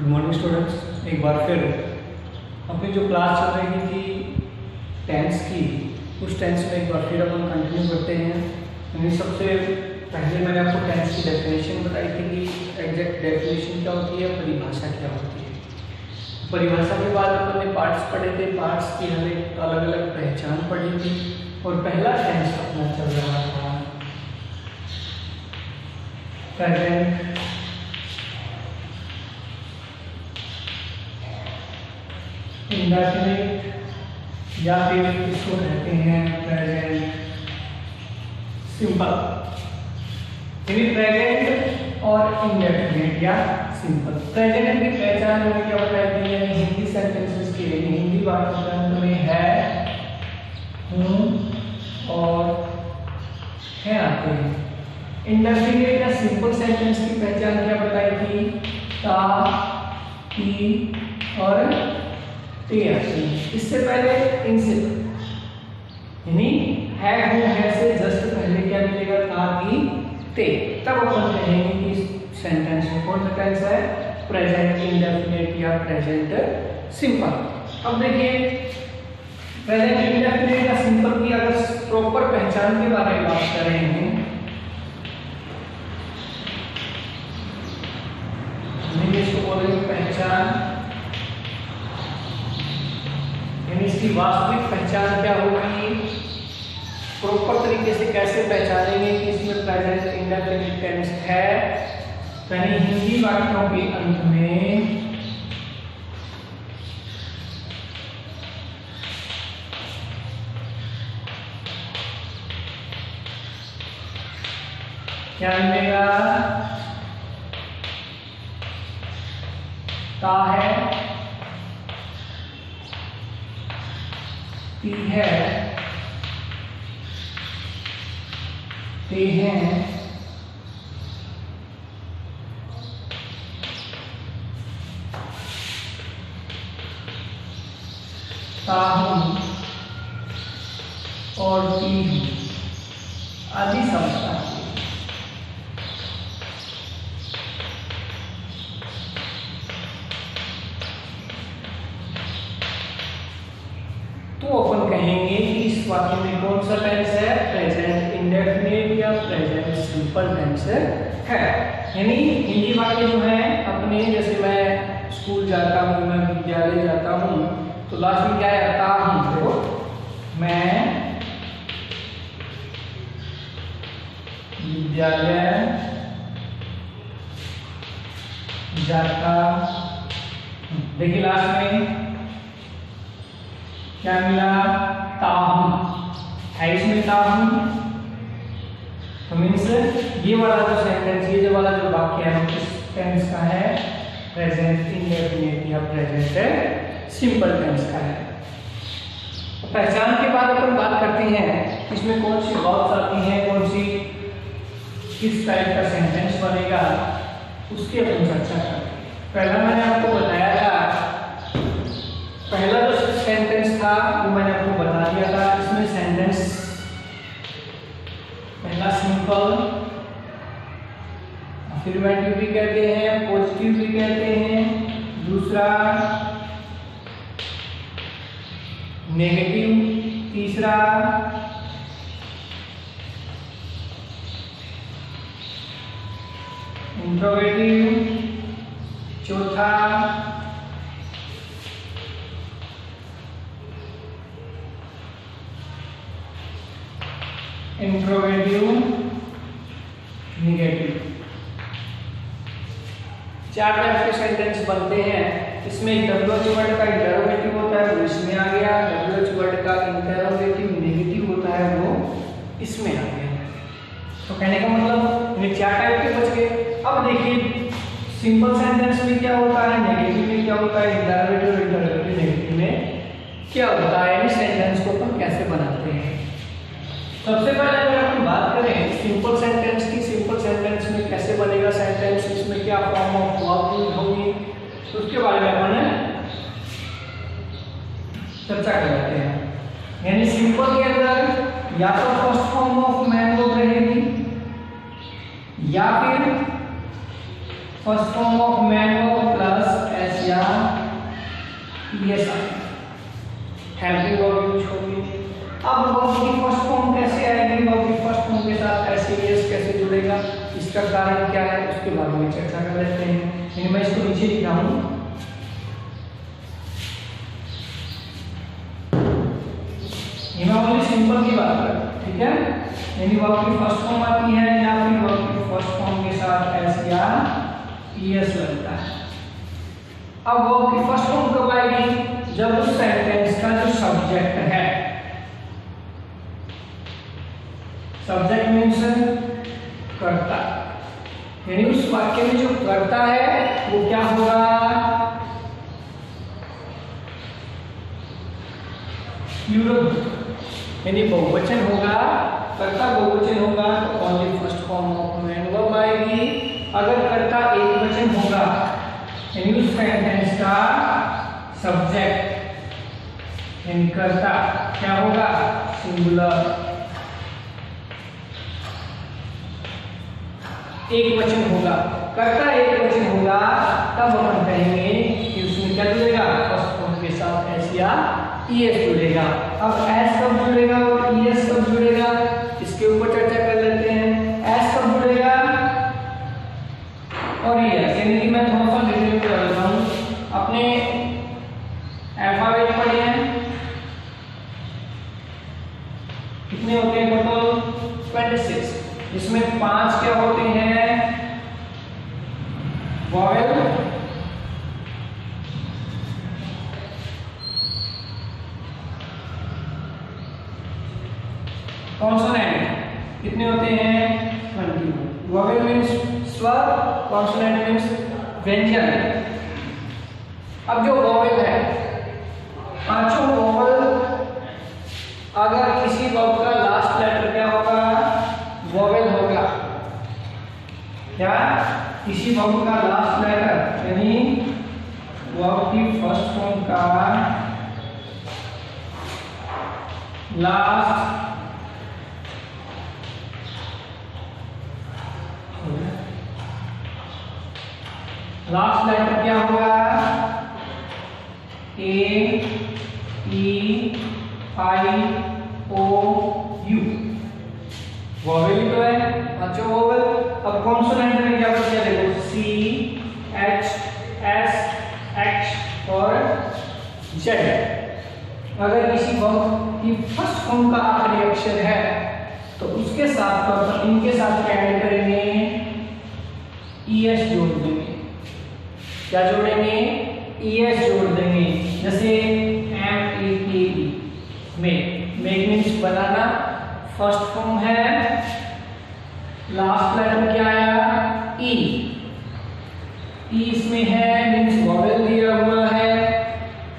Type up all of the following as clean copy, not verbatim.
Good morning students. एक बार फिर अपनी जो क्लास चल रही थी टेंस की, उस टेंस में एक बार फिर अपन कंटिन्यू करते हैं। यानी सबसे पहले मैंने आपको टेंस की डेफिनेशन बताई थी कि एग्जैक्ट डेफिनेशन क्या होती है, परिभाषा क्या होती है। परिभाषा के बाद अपन ने पार्ट्स पढ़े थे, पार्ट्स की हमें अलग अलग पहचान पढ़ी थी और पहला टेंस अपना चल रहा था प्रेजेंट इंडेफिनिट या फिर इसको कहते हैं प्रेजेंट सिंपल। यानी प्रेजेंट और इंडेफिनिट या सिंपल। प्रेजेंट की पहचान हमें क्या बताई थी, यानी हिंदी सेंटेंसेस के लिए हिंदी वाक्यांश में है, हूँ और है आते हैं। इंडेफिनिट या सिंपल सेंटेंस की पहचान क्या बताई थी, ता, ती और ते आती है। इससे पहले इनसे यानी है, हूँ, है से जस्ट पहले क्या मिलेगा, ता, ती, ते। तब अपन कहेंगे कि सेंटेंस में कौन सा टेंस है, प्रेजेंट इंडेफिनिट या प्रेजेंट सिंपल। अब देखिए प्रेजेंट इंडेफिनिट या सिंपल की अगर प्रॉपर पहचान के बारे में बात करेंगे, इसको बोलेंगे पहचान। यानी इसकी वास्तविक पहचान क्या होगी, प्रॉपर तरीके से कैसे पहचानेंगे कि इसमें प्रेजेंट इंडेफिनिट टेंस है। यानी हिंदी वाक्यों के अंत में क्या मिलेगा, ता है, ती है, ते हैं, ता हूं और ती हूं आदि समझता है। तो अपन कहेंगे कि इस वाक्य में कौन सा टेंस है, प्रेजेंट इंडेफिनिट या प्रेजेंट सिंपल टेंस है। यानी हिंदी वाक्य जो है अपने, जैसे मैं स्कूल जाता हूँ, मैं विद्यालय जाता हूँ, तो लास्ट में क्या आता हूँ, देखो मैं विद्यालय जाता हूँ। देखिए लास्ट में क्या मिला, ता हूं है, इसमें ता हूं। तो मीन्स ये वाला जो सेंटेंस, ये जो वाला जो वाक्य है किस टेंस का है, प्रेजेंट इंडेफिनिट या प्रेजेंट सिंपल टेंस का है। तो पहचान के बाद अपन बात करते हैं इसमें कौन सी वर्ब्स आती हैं, कौन सी किस टाइप का सेंटेंस बनेगा, उसकी अपन चर्चा करते हैं। पहला मैंने आपको बताया था, पहला जो सेंटेंस था वो मैंने आपको बता दिया था। इसमें सेंटेंस पहला सिंपल, अफर्मेटिव भी कहते हैं, पॉजिटिव भी कहते हैं, दूसरा नेगेटिव, तीसरा इंट्रोगेटिव, चौथा इंट्रोगेटिव निगेटिव। चार टाइप के सेंटेंस बनते हैं। इसमें WH वर्ड का इंटरोगेटिव होता है, वो इसमें आ गया। WH वर्ड का इंटरोगेटिव नेगेटिव होता है, वो इसमें आ गया। तो कहने का मतलब ये चार टाइप के बच गए। अब देखिए सिंपल सेंटेंस में क्या होता है, नेगेटिव में क्या होता है, इंटरोगेटिव इंटरोगेटिव नेगेटिव में क्या होता है, इस सेंटेंस को अपन कैसे बनाते हैं। सबसे पहले अगर अपन बात करें सिंपल सेंटेंस की, सिंपल सेंटेंस में कैसे बनेगा सेंटेंस, इसमें क्या फॉर्म ऑफ वर्ब यूज होगी, उसके बारे में अपन चर्चा कर लेते हैं। यानी सिंपल के अंदर या तो first form of man verb रहेगी या फिर first form of man verb plus S या ईएस आएगा, हेल्पिंग वर्ब यूज होगी। अब वर्ब की फर्स्ट फॉर्म कैसे आएगी, वर्ब की फर्स्ट फॉर्म के साथ एस ईएस कैसे जुड़ेगा, इसका कारण क्या है उसके बारे में चर्चा कर लेते हैं। मैं इसको नीचे लिखा हूं, ये सिंपल की बात है, ठीक है। यानी वर्ब की फर्स्ट फॉर्म आती है या फिर वर्ब की फर्स्ट फॉर्म के साथ एस या ईएस लगता है। अब वर्ब की फर्स्ट फॉर्म कब आएगी, जब उस सेंटेंस का जो सब्जेक्ट है, सब्जेक्ट मीन्स कर्ता, यानी उस वाक्य में जो कर्ता है वो क्या होगा, प्लूरल, यानी बहुवचन होगा, कर्ता बहुवचन होगा तो only first form of man verb आएगी। अगर कर्ता एक वचन होगा यानी उस सेंटेंस का सब्जेक्ट यानी कर्ता क्या होगा, सिंगुलर, एक वचन होगा, कर्ता एक वचन होगा, तब हम कहेंगे कि उसमें क्या जुड़ेगा, फर्स्ट फॉर्म के साथ एस या ईएस जुड़ेगा। अब एस कब जुड़ेगा और ईएस कब जुड़ेगा, इसके ऊपर चर्चा कर लेते हैं। एस कब जुड़ेगा और ईएस, यानी कि मैं थोड़ा सा रिव्यू कर लेता हूं, अपने अल्फाबेट पढ़े हैं, कितने होते हैं टोटल 26, इसमें 5 क्या होते हैं, वॉवेल, कॉन्सोनेंट, कितने होते हैं 21। वॉवेल मीन्स स्वर, कॉन्सोनेंट मीन्स व्यंजन। अब जो वॉवेल है, पांचों वॉवेल, अगर किसी वर्ब का लास्ट लेटर क्या होगा, वॉवेल होगा, क्या किसी वर्ब का लास्ट लेटर यानी वर्ब की फर्स्ट फॉर्म का लास्ट लेटर क्या होगा, ए ई आई ओ यू, वॉवेल तो है, पांचों वॉवेल। अब कॉन्सोनेंट में क्या बचा, देखो सी एच एस एक्स और जेड। अगर किसी वर्ब की फर्स्ट फॉर्म का आखिरी अक्षर है तो उसके साथ तो इनके साथ क्या ऐड करेंगे, ईएस जोड़ देंगे, क्या जोड़ेंगे, ईएस जोड़ देंगे। जैसे MEKE, मेक मीन्स बनाना, फर्स्ट फॉर्म है, लास्ट लेटर क्या आया, ई इसमें है मीन्स वॉवेल दिया हुआ है,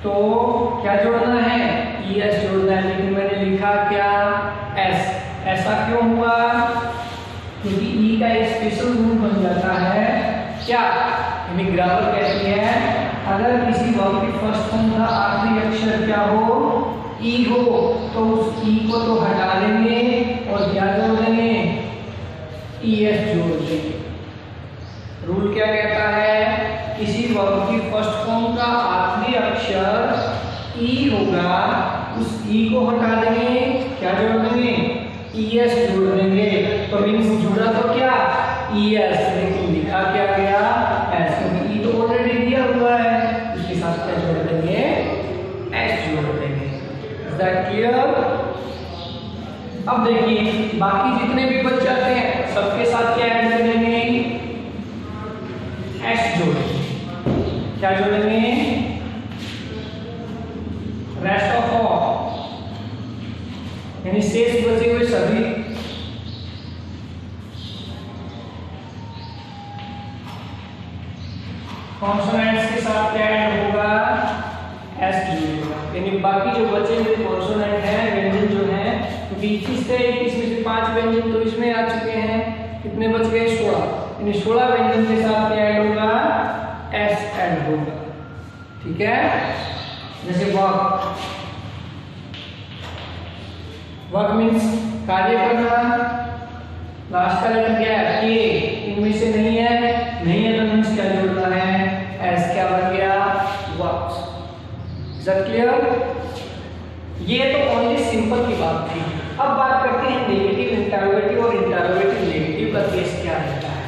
तो क्या जोड़ना है, ईएस जोड़ना है, लेकिन मैंने लिखा क्या, एस। ऐसा क्यों हुआ, क्योंकि ई का एक स्पेशल रूल बन जाता है, क्या, यानी ग्रामर कहती है अगर किसी वर्ब की फर्स्ट फॉर्म का आखिरी अक्षर क्या हो, ई हो, तो उस ई को तो हटा देंगे और क्या जोड़ देंगे, ईएस जोड़ देंगे। रूल क्या कहता है, किसी वर्ब की फर्स्ट फॉर्म का आखिरी अक्षर ई होगा, उस ई को हटा देंगे, क्या जोड़ देंगे, ईएस जोड़ देंगे। तो मीन्स जुड़ा तो क्या, ईएस, लेकिन लिखा क्या गया, एस, क्योंकि ई तो ऑलरेडी दिया हुआ है, उसके साथ क्या जोड़ देंगे, एस जोड़ देंगे। Is that clear? अब देखिए बाकी जितने भी बच जाते हैं सबके साथ क्या ऐड कर देंगे, एस जोड़ेंगे, क्या जोड़ेंगे, रेस्ट ऑफ ऑल, यानी शेष बचे हुए सभी कॉन्सोनेंट्स के साथ क्या ऐड होगा, एस जुड़ेगा। यानी बाकी जो बचे हुए कॉन्सोनेंट हैं, व्यंजन जो हैं, क्योंकि 21 थे, 21 में से 5 व्यंजन तो इसमें आ चुके हैं, कितने बच गए, 16। यानी 16 व्यंजन के साथ क्या ऐड होगा, एस ऐड होगा, ठीक है। जैसे वर्क मीन्स कार्य करना, लास्ट का लेटर क्या है, के, इनमें से नहीं है तो मीन्स क्या जोड़ना है, एस, क्या बन गया, ये तो ओनली सिंपल की बात थी। अब बात करते हैं नेगेटिव इंटरोगेटिव और इंटरोगेटिव नेगेटिव का केस क्या रहता है।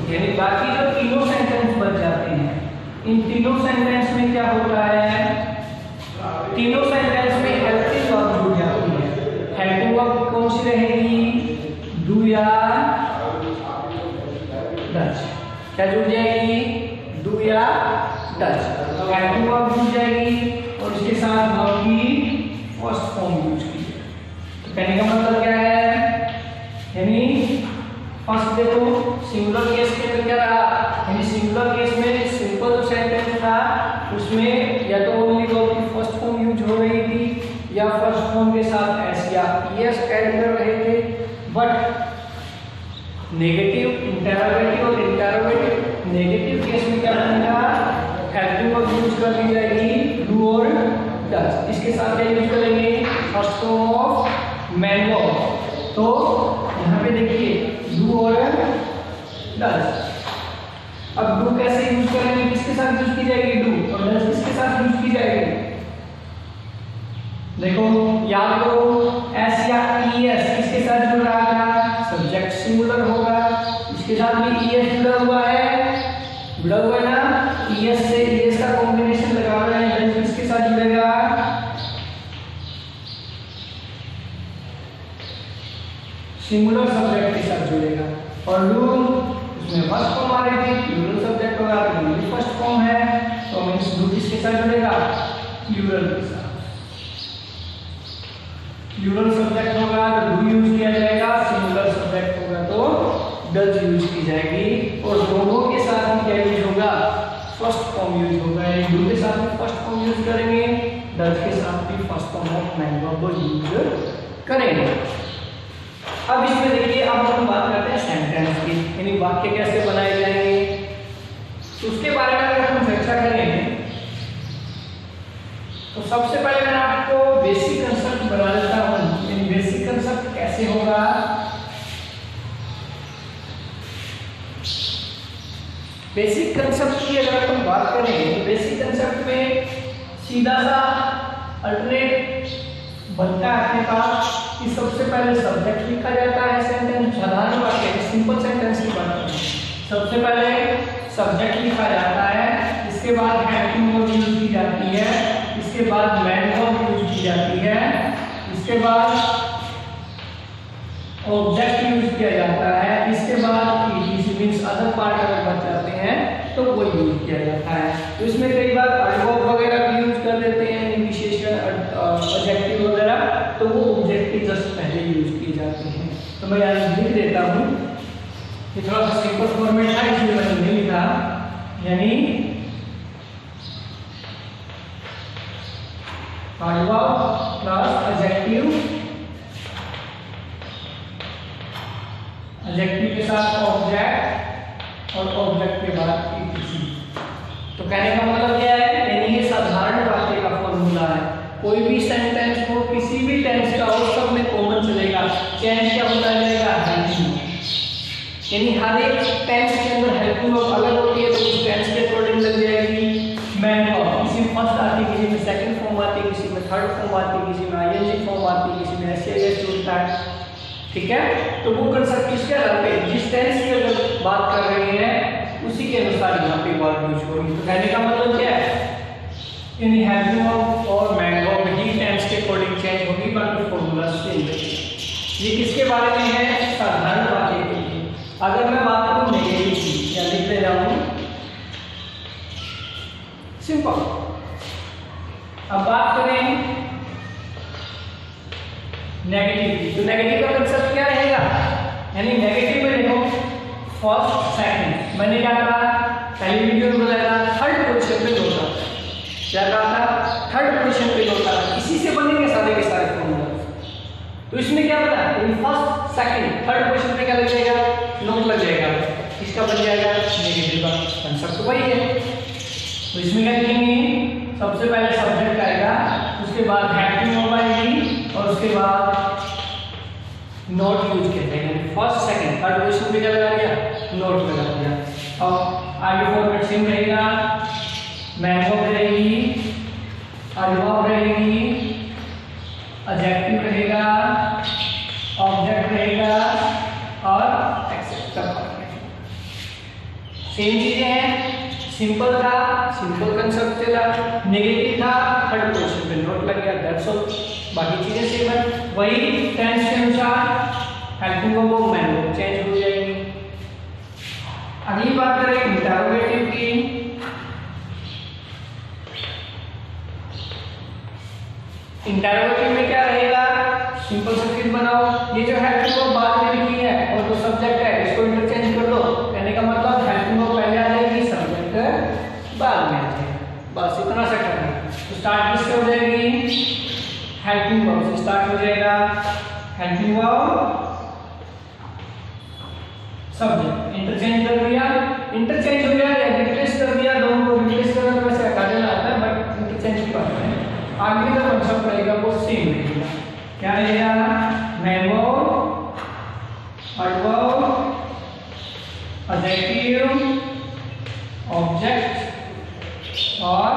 यानी बाकी जो तीनों सेंटेंस बच जाते हैं, इन तीनों सेंटेंस में क्या होता है, तीनों सेंटेंस में हेल्पिंग वर्ब जुड़ जाती है। हेल्पिंग वर्ब कौन सी रहेगी, डू या डज। क्या जुड़ जाएगी, डू या डज। हेल्पिंग वर्ब जुड़ जाएगी और इसके साथ वर्ब की फर्स्ट फॉर्म यूज की। तो कहने का मतलब क्या है, यानी फर्स्ट देखो सिंगुलर केस के अंदर क्या रहा, यानी सिंगुलर केस में सिंपल जो सेंटेंस था उसमें या तो ओनली वर्ब की फर्स्ट फॉर्म यूज हो रही थी या फर्स्ट फॉर्म के साथ एस या ईएस ऐड कर रहे थे। बट नेगेटिव इंटरोगेटिव और इंटरोगेटिव नेगेटिव केस में क्या बनेगा, हेल्पिंग वर्ब यूज कर दी जाएगी डू और डज। इसके साथ क्या यूज करेंगे, first form of man verb. तो यहाँ पे देखिए डू और डज। अब डू कैसे यूज करेंगे, किसके साथ यूज की जाएगी डू, और डज किसके साथ यूज की जाएगी। देखो याद करो, एस या ईएस किसके साथ जुड़ रहा था, सब्जेक्ट सिंगुलर होगा, इसके साथ भी ईएस जुड़ा हुआ है ना, ईएस से ईएस का कॉम्बिनेशन लगा रहे हैं। डज किसके साथ जुड़ेगा, सिंगुलर सब्जेक्ट के साथ जुड़ेगा। और डू उसमें फर्स्ट फॉर्म आ रही थी, प्लूरल सब्जेक्ट होगा तो डू फर्स्ट फॉर्म है, तो मींस डू किसके साथ जुड़ेगा, प्लूरल के साथ। प्लूरल सब्जेक्ट होगा तो डू यूज किया जाएगा, सिंगुलर सब्जेक्ट होगा तो डज यूज की जाएगी। और दोनों के साथ में क्या यूज होगा, फर्स्ट फॉर्म यूज होगा। यानी डू के साथ में फर्स्ट फॉर्म यूज करेंगे, डज के साथ भी first form of man verb को यूज करेंगे। अब इसमें देखिए, अब हम बात करते हैं सेंटेंस की, यानी वाक्य कैसे बनाए जाएंगे। तो उसके बारे में अगर हम चर्चा करें तो सबसे पहले मैं आपको बेसिक कंसेप्ट बता देता हूं। यानी बेसिक कंसेप्ट कैसे होगा, बेसिक कंसेप्ट की अगर हम बात करें तो बेसिक कंसेप्ट में सीधा सा अल्टरनेट बनता है अपने पास कि सबसे पहले सब्जेक्ट लिखा जाता है सेंटेंस, साधारण वाक्य सिंपल सेंटेंस की बात करें, सबसे पहले सब्जेक्ट लिखा जाता है, इसके बाद हेल्पिंग वर्ब यूज की जाती है, इसके बाद मैन वर्ब यूज की जाती है, इसके बाद ऑब्जेक्ट यूज किया जाता है, इसके बाद ईटीसी मींस अदर पार्ट अगर बच जाते हैं तो वो यूज किया जाता है। तो इसमें कई बार एडवर्ब वगैरह भी यूज कर देते हैं, विशेषण एडजेक्टिव वगैरह, तो वो ऑब्जेक्टिव जस्ट पहले यूज किए जाते हैं। तो मैं यहाँ लिख देता हूँ, ये थोड़ा सा सिंपल फॉर्मेट है इसलिए मैंने नहीं लिखा। यानी एडवर्ब प्लस एडजेक्टिव, एडजेक्टिव के साथ ऑब्जेक्ट और ऑब्जेक्ट के बाद ईटीसी। तो कहने का मतलब क्या है, यानी ये साधारण वाक्य का फॉर्मूला है। कोई भी सेंटेंस हो, किसी भी टेंस का हो, सब में कॉमन चलेगा। टेंस क्या होता जाएगा, हेल्पिंग। यानी हर एक टेंस के अंदर हेल्पिंग वर्ब अलग होती है, तो उस टेंस के अकॉर्डिंग लग जाएगी मैन वर्ब। किसी में फर्स्ट आती है, किसी में सेकंड फॉर्म आती है, किसी में थर्ड फॉर्म आती है, किसी में आईएनजी फॉर्म आती है, किसी में एसएएस जुड़ता है। ठीक है, तो वो कंसेप्ट किसके आधार पे, जिस टेंस की अगर बात कर रहे हैं उसी के अनुसार यहाँ पे वर्ब यूज होगी। तो कहने का मतलब क्या है, यानी हेल्पिंग वर्ब और मैन वर्ब ही टेंस के अकॉर्डिंग चेंज होगी, बाकी फॉर्मूला सेम रहेगा। ये किसके बारे में है, साधारण वाक्य के लिए। अगर मैं बात करूं नेगेटिव की, या लिख ले जाऊं सिंपल। अब बात करें नेगेटिव की, तो नेगेटिव का कंसेप्ट क्या रहेगा, यानी नेगेटिव में देखो फर्स्ट सेकंड, मैंने क्या कहा पहली वीडियो में बताया था, थर्ड पोजीशन पे होता है। क्या कहा था, थर्ड पोजीशन पे होता है। इसी से बनेंगे सारे के सारे फॉर्मूला। तो इसमें क्या बता, फर्स्ट सेकंड थर्ड पोजीशन पे क्या लग जाएगा, नोट लग जाएगा, इसका बन जाएगा नेगेटिव का कंसेप्ट वही है। तो इसमें क्या लिखेंगे, सबसे पहले सब्जेक्ट आएगा, उसके बाद हेल्पिंग वर्ब आएगी और उसके बाद नॉट यूज करते हैं। फर्स्ट सेकंड थर्ड पोजीशन पे क्या लगा दिया, नोट लगा दिया। और आगे फॉर्मेट सेम रहेगा, मैंगो रहेगी, अल्वा रहेगी, एडजेक्टिव रहेगा, ऑब्जेक्ट रहेगा और एक्सेप्ट। सेम चीजें हैं, सिंपल था, सिंपल कंसेप्ट चला, नेगेटिव था, थर्ड पोजीशन पे नोट लग गया, दैट्स ऑल। बाकी चीजें सेम है, वही टेंस के अनुसार हेल्पिंग वर्ब मैंगो चेंज हो जाएगी। अगली बात करें इंटरोगेटिव की। इंटरोगेटिव में क्या रहेगा, सिंपल सा फिर बनाओ, ये जो हेल्पिंग वर्ब बाद में लिखी है और जो सब्जेक्ट है इसको इंटरचेंज कर दो, कहने का मतलब हेल्पिंग वर्ब पहले आ जाएगी, सब्जेक्ट बाद में आ जाएगा, बस इतना सा करना है। तो स्टार्ट किससे हो जाएगी, हेल्पिंग वर्ब से स्टार्ट हो जाएगा, हेल्पिंग वर्ब सब्जेक्ट इंटरचेंज कर दिया, इंटरचेंज हो गया या रिप्लेस कर दिया, दोनों को रिप्लेस करना तो वैसे हटा देना आता है, बट इंटरचेंज की बात है। आगे का कंसेप्ट रहेगा वो सेम रहेगा, क्या रहेगा, मैंगो, एडवर्ब, एडजेक्टिव, ऑब्जेक्ट और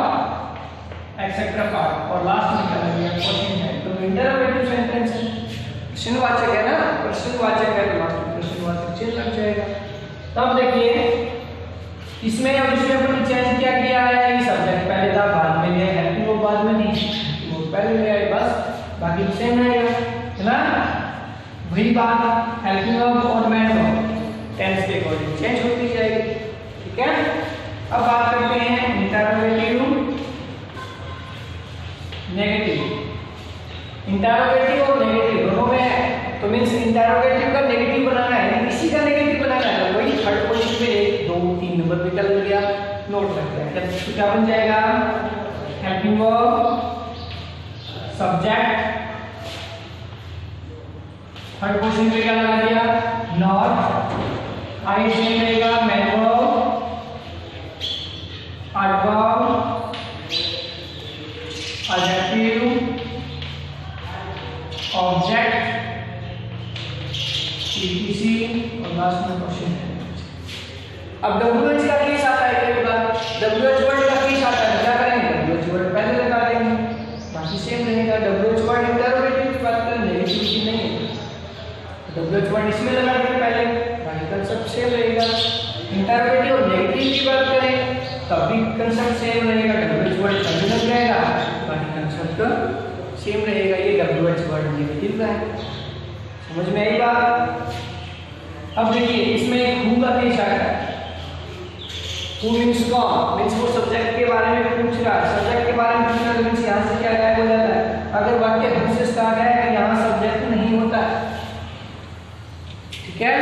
एक्सेट्रा पार्ट, और लास्ट में क्या लगेगा, क्वेश्चन है। तो इंटरोगेटिव सेंटेंस है, प्रश्नवाचक है ना, प्रश्नवाचक है तो लास्ट में प्रश्नवाचक चिन्ह लग जाएगा। तब देखिए इसमें अब इसमें अपन चेंज क्या किया है, ये सब्जेक्ट पहले था बाद में लिया, हेल्पिंग वर्ब बाद में नहीं, वो पहले लिया है, बस बाकी सेम रहेगा, है ना। वही बात हेल्पिंग वर्ब और मैन वर्ब टेंस के अकॉर्डिंग चेंज होती जाएगी, ठीक है। अब बात करते हैं इंटरोगेटिव नेगेटिव। इंटरोगेटिव और नेगेटिव दोनों में है, तो मींस इंटरोगेटिव का नेगेटिव बनाना है, इसी का नेगेटिव बनाना है, तो वही थर्ड पोजीशन पे 1 2 3 नंबर पे लग गया, नोट लग गया, तब क्या बन जाएगा, helping verb subject, third position पे क्या लगा दिया, नॉट, आई सेम रहेगा, man verb, adverb, adjective, object, etc और लास्ट में क्वेश्चन है। अब डब्ल्यूएच का केस आता है, कई बार डब्ल्यूएच वर्ड का केस आता है, क्या करेंगे, डब्ल्यूएच वर्ड पहले लगा देंगे, बाकी सेम रहेगा। डब्ल्यूएच वर्ड इंटरोगेटिव की बात करें, नेगेटिव की नहीं है, डब्ल्यूएच वर्ड इसमें लगा देंगे पहले, बाकी कंसेप्ट सेम रहेगा। इंटरोगेटिव और नेगेटिव की बात करें तब भी कंसेप्ट सेम रहेगा, डब्ल्यूएच वर्ड पहले लग जाएगा, बाकी कंसेप्ट सेम रहेगा, ये डब्ल्यूएच वर्ड नेगेटिव का है, समझ में आई बात। अब देखिए इसमें हु का केस आता है, हु मींस कौन, मींस वो सब्जेक्ट के बारे में पूछ रहा है, सब्जेक्ट के बारे में पूछ रहा है, मींस यहाँ से क्या गायब हो जाता है, अगर वाक्य हु से स्टार्ट है तो यहाँ सब्जेक्ट नहीं होता, ठीक है,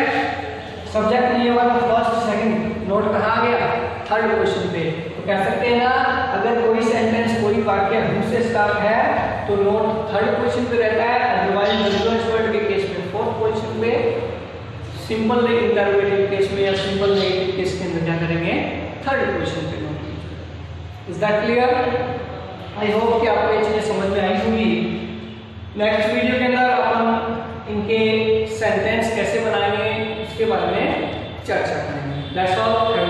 सब्जेक्ट नहीं होगा तो फर्स्ट सेकंड नोट कहाँ गया, थर्ड क्वेश्चन पे। तो कह सकते हैं ना, अगर कोई सेंटेंस कोई वाक्य हु से स्टार्ट है तो नोट थर्ड पोजीशन पे रहता है, अदरवाइज डब्ल्यूएच वर्ड के केस में फोर्थ पोजीशन पे, सिंपल इंटरोगेटिव केस में या सिंपल नेगेटिव केस के अंदर क्या करेंगे, थर्ड पोजीशन पे note. Is that clear? I hope कि आपको ये चीजें समझ में आई होंगी। नेक्स्ट वीडियो के अंदर अपन इनके सेंटेंस कैसे बनाएंगे उसके बारे में चर्चा करेंगे। That's all.